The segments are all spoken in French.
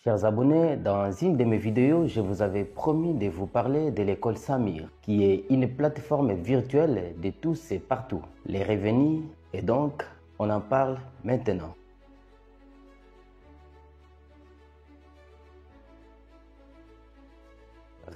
Chers abonnés, dans une de mes vidéos, je vous avais promis de vous parler de l'école Samir, qui est une plateforme virtuelle de tous et partout. Les revenus, et donc, on en parle maintenant.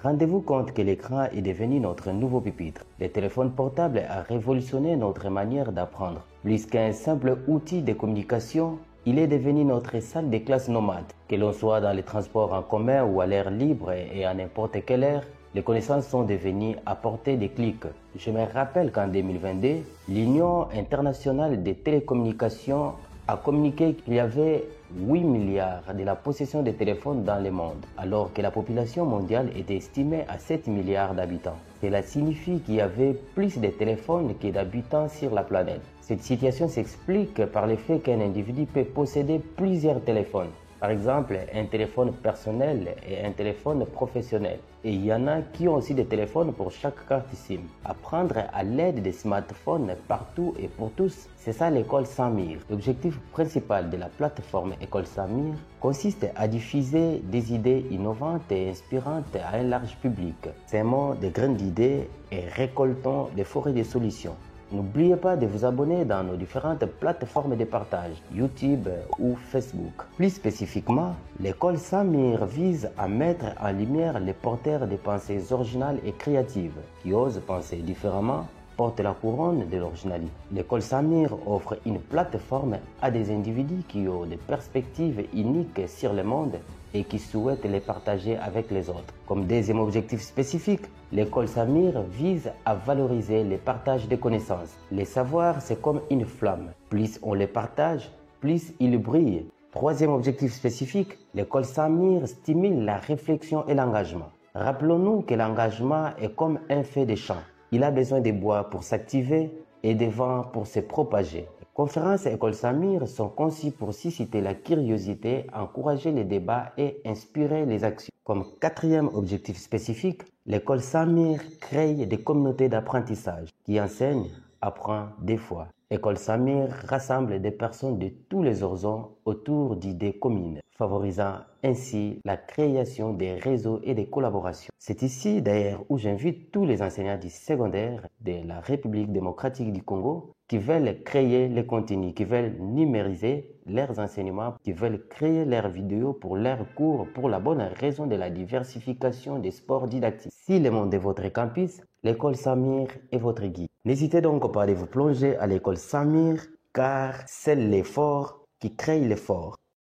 Rendez-vous compte que l'écran est devenu notre nouveau pupitre. Le téléphone portable a révolutionné notre manière d'apprendre. Plus qu'un simple outil de communication, il est devenu notre salle de classe nomade. Que l'on soit dans les transports en commun ou à l'air libre et à n'importe quelle heure, les connaissances sont devenues à portée de clics. Je me rappelle qu'en 2022, l'Union internationale des télécommunications a communiqué qu'il y avait 8 milliards de la possession de téléphones dans le monde, alors que la population mondiale était estimée à 7 milliards d'habitants. Cela signifie qu'il y avait plus de téléphones que d'habitants sur la planète. Cette situation s'explique par le fait qu'un individu peut posséder plusieurs téléphones. Par exemple, un téléphone personnel et un téléphone professionnel. Et il y en a qui ont aussi des téléphones pour chaque carte SIM. Apprendre à l'aide des smartphones partout et pour tous, c'est ça l'école Samir. L'objectif principal de la plateforme École Samir consiste à diffuser des idées innovantes et inspirantes à un large public. Semons des graines d'idées et récoltons des forêts de solutions. N'oubliez pas de vous abonner dans nos différentes plateformes de partage, YouTube ou Facebook. Plus spécifiquement, l'école Samir vise à mettre en lumière les porteurs de pensées originales et créatives, qui osent penser différemment, portent la couronne de l'originalité. L'école Samir offre une plateforme à des individus qui ont des perspectives uniques sur le monde et qui souhaitent les partager avec les autres. Comme deuxième objectif spécifique, l'école Samir vise à valoriser le partage des connaissances. Les savoirs, c'est comme une flamme. Plus on les partage, plus ils brillent. Troisième objectif spécifique, l'école Samir stimule la réflexion et l'engagement. Rappelons-nous que l'engagement est comme un feu de champ. Il a besoin de bois pour s'activer et de vent pour se propager. Les conférences École Samir sont conçues pour susciter la curiosité, encourager les débats et inspirer les actions. Comme quatrième objectif spécifique, l'école Samir crée des communautés d'apprentissage qui enseignent, apprend des fois. École Samir rassemble des personnes de tous les horizons autour d'idées communes, favorisant ainsi la création des réseaux et des collaborations. C'est ici d'ailleurs où j'invite tous les enseignants du secondaire de la République démocratique du Congo qui veulent créer les contenus, qui veulent numériser leurs enseignements, qui veulent créer leurs vidéos pour leurs cours pour la bonne raison de la diversification des sports didactiques. Si le monde est votre campus, l'école Samir est votre guide. N'hésitez donc pas de vous plonger à l'école Samir car c'est l'effort qui crée l'effort.